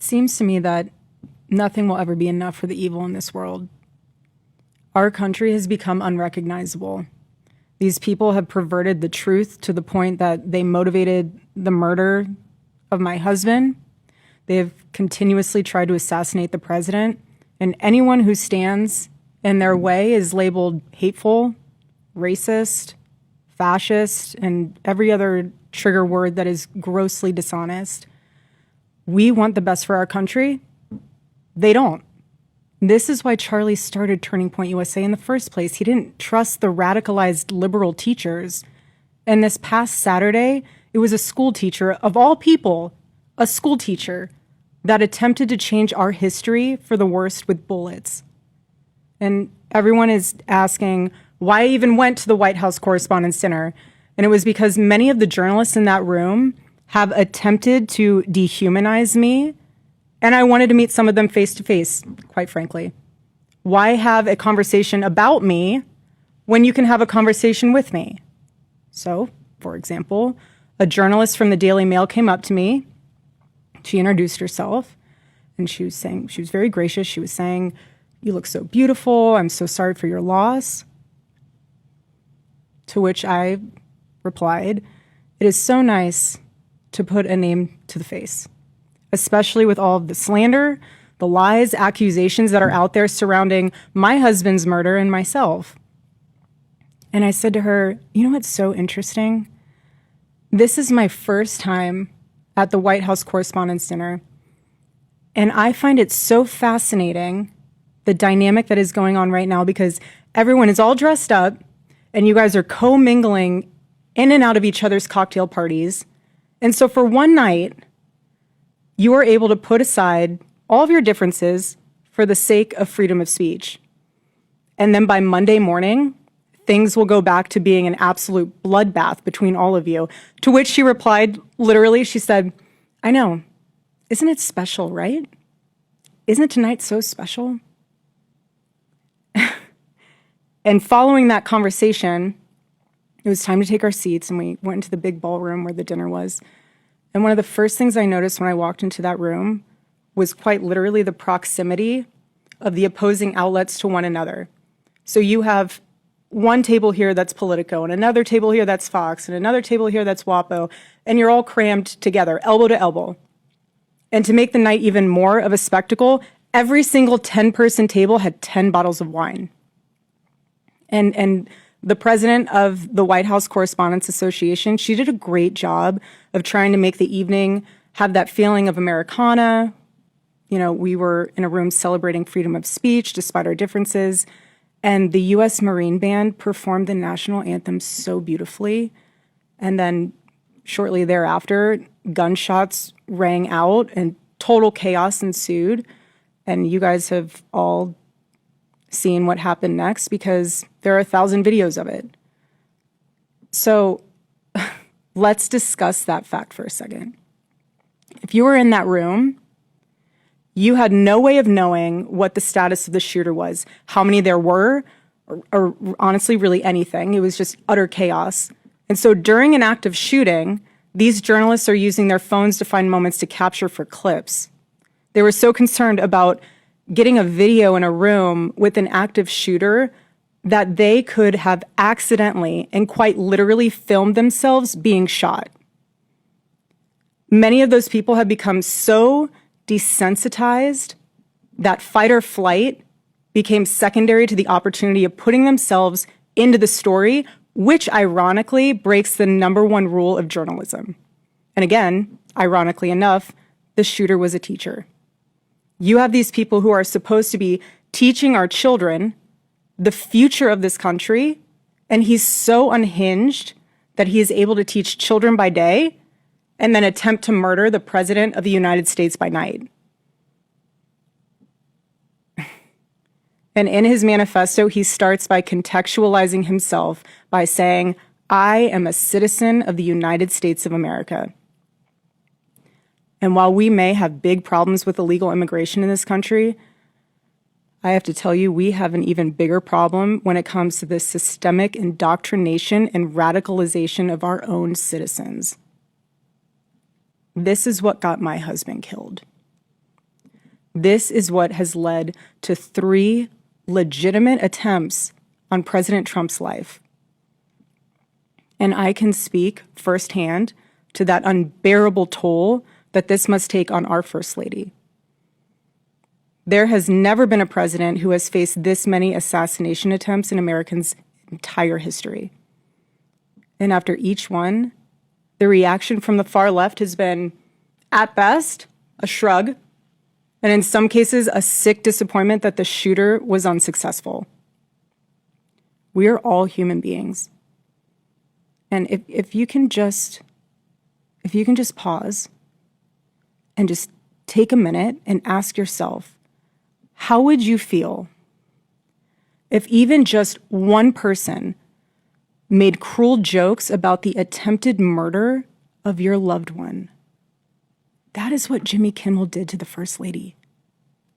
It seems to me that nothing will ever be enough for the evil in this world. Our country has become unrecognizable. These people have perverted the truth to the point that they motivated the murder of my husband. They have continuously tried to assassinate the president, and anyone who stands in their way is labeled hateful, racist, fascist, and every other trigger word that is grossly dishonest. We want the best for our country. They don't. This is why Charlie started Turning Point USA in the first place. He didn't trust the radicalized liberal teachers. And this past Saturday, it was a school teacher, of all people, a school teacher, that attempted to change our history for the worst with bullets. And everyone is asking why I even went to the White House Correspondents' Dinner. And it was because many of the journalists in that room have attempted to dehumanize me, and I wanted to meet some of them face to face, quite frankly. Why have a conversation about me when you can have a conversation with me? So, for example, a journalist from the Daily Mail came up to me. She introduced herself, and she was very gracious. She was saying, "You look so beautiful. I'm so sorry for your loss." To which I replied, "It is so nice to put a name to the face, especially with all of the slander, the lies, accusations that are out there surrounding my husband's murder and myself." And I said to her, "You know what's so interesting? This is my first time at the White House Correspondents' Dinner, and I find it so fascinating, the dynamic that is going on right now, because everyone is all dressed up, and you guys are co-mingling in and out of each other's cocktail parties. And so for one night, you are able to put aside all of your differences for the sake of freedom of speech. And then by Monday morning, things will go back to being an absolute bloodbath between all of you." To which she replied, literally, she said, "I know. Isn't it special, right? Isn't tonight so special?" And following that conversation, it was time to take our seats, and we went into the big ballroom where the dinner was. And one of the first things I noticed when I walked into that room was quite literally the proximity of the opposing outlets to one another. So you have one table here that's Politico, and another table here that's Fox, and another table here that's WAPO, and you're all crammed together, elbow to elbow. And to make the night even more of a spectacle, every single 10-person table had 10 bottles of wine. And the president of the White House Correspondents Association, she did a great job of trying to make the evening have that feeling of Americana. You know, we were in a room celebrating freedom of speech despite our differences. And the U.S. Marine Band performed the national anthem so beautifully. And then shortly thereafter, gunshots rang out and total chaos ensued. And you guys have all seen what happened next because there are 1,000 videos of it. So let's discuss that fact for a second. If you were in that room, you had no way of knowing what the status of the shooter was, how many there were, or honestly, really anything. It was just utter chaos. And so during an active shooting, these journalists are using their phones to find moments to capture for clips. They were so concerned about getting a video in a room with an active shooter that they could have accidentally and quite literally filmed themselves being shot. Many of those people have become so desensitized that fight or flight became secondary to the opportunity of putting themselves into the story, which ironically breaks the #1 rule of journalism. And again, ironically enough, the shooter was a teacher. You have these people who are supposed to be teaching our children the future of this country, and he's so unhinged that he is able to teach children by day and then attempt to murder the president of the United States by night. And in his manifesto, he starts by contextualizing himself by saying, "I am a citizen of the United States of America." And while we may have big problems with illegal immigration in this country, I have to tell you, we have an even bigger problem when it comes to the systemic indoctrination and radicalization of our own citizens. This is what got my husband killed. This is what has led to 3 legitimate attempts on President Trump's life. And I can speak firsthand to that unbearable toll that this must take on our First Lady. There has never been a president who has faced this many assassination attempts in Americans' entire history. And after each one, the reaction from the far left has been, at best, a shrug, and in some cases, a sick disappointment that the shooter was unsuccessful. We are all human beings. And if you can just pause and just take a minute and ask yourself, how would you feel if even just one person made cruel jokes about the attempted murder of your loved one? That is what Jimmy Kimmel did to the First Lady.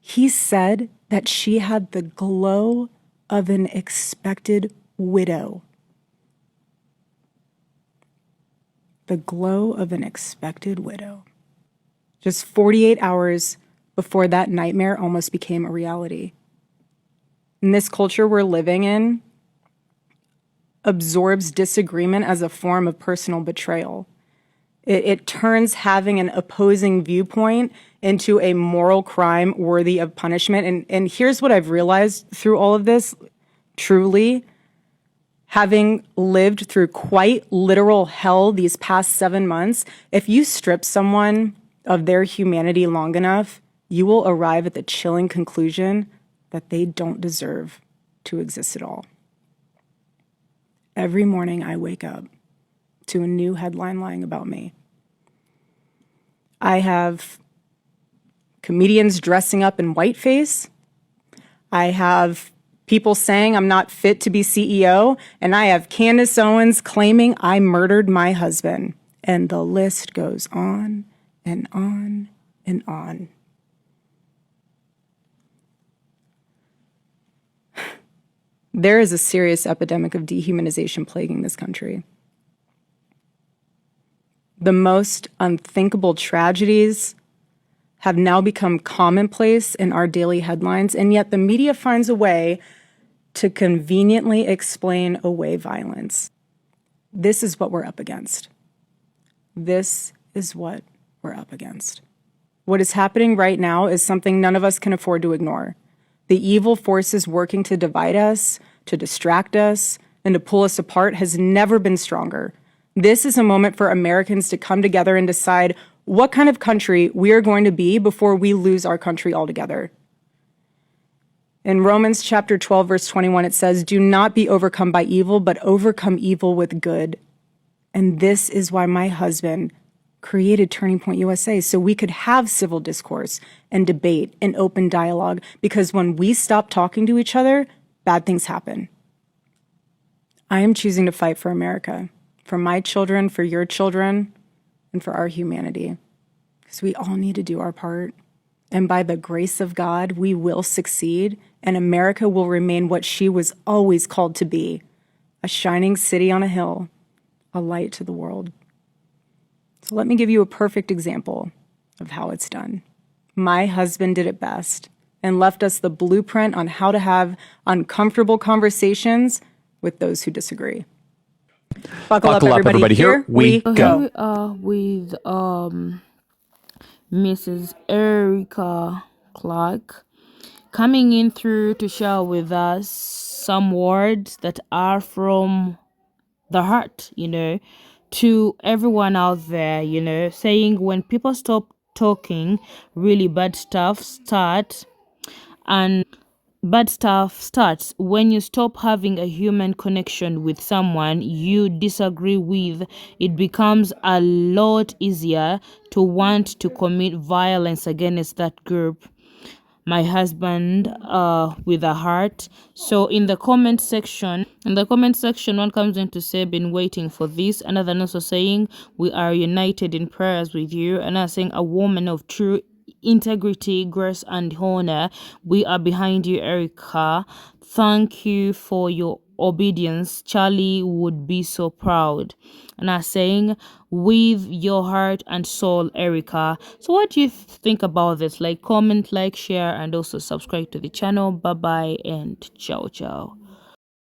He said that she had the glow of an expected widow. The glow of an expected widow. Just 48 hours before that nightmare almost became a reality. And this culture we're living in absorbs disagreement as a form of personal betrayal. It turns having an opposing viewpoint into a moral crime worthy of punishment. And here's what I've realized through all of this, truly, having lived through quite literal hell these past 7 months, if you strip someone of their humanity long enough, you will arrive at the chilling conclusion that they don't deserve to exist at all. Every morning I wake up to a new headline lying about me. I have comedians dressing up in whiteface. I have people saying I'm not fit to be CEO. And I have Candace Owens claiming I murdered my husband. And the list goes on and on and on. There is a serious epidemic of dehumanization plaguing this country. The most unthinkable tragedies have now become commonplace in our daily headlines, and yet the media finds a way to conveniently explain away violence. This is what we're up against. This is what we're up against. What is happening right now is something none of us can afford to ignore. The evil forces working to divide us, to distract us, and to pull us apart has never been stronger. This is a moment for Americans to come together and decide what kind of country we are going to be before we lose our country altogether. In Romans chapter 12, verse 21, it says, "Do not be overcome by evil, but overcome evil with good." And this is why my husband created Turning Point USA, so we could have civil discourse and debate and open dialogue, because when we stop talking to each other, bad things happen. I am choosing to fight for America, for my children, for your children, and for our humanity, because we all need to do our part. And by the grace of God, we will succeed, and America will remain what she was always called to be, a shining city on a hill, a light to the world. So let me give you a perfect example of how it's done. My husband did it best and left us the blueprint on how to have uncomfortable conversations with those who disagree. Buckle up, everybody. Here we go. Here we are with Mrs. Erika Clark coming in through to share with us some words that are from the heart, to everyone out there, saying when people stop talking, really bad stuff starts. And bad stuff starts when you stop having a human connection with someone you disagree with. It becomes a lot easier to want to commit violence against that group. My husband with a heart. So in the comment section, one comes in to say, been waiting for this. Another also saying, we are united in prayers with you. Another saying, a woman of true integrity, grace, and honor. We are behind you, Erika. Thank you for your obedience, Charlie would be so proud. And I'm saying, with your heart and soul, Erika. So what do you think about this? Like, comment, like, share, and also subscribe to the channel. Bye bye and ciao ciao.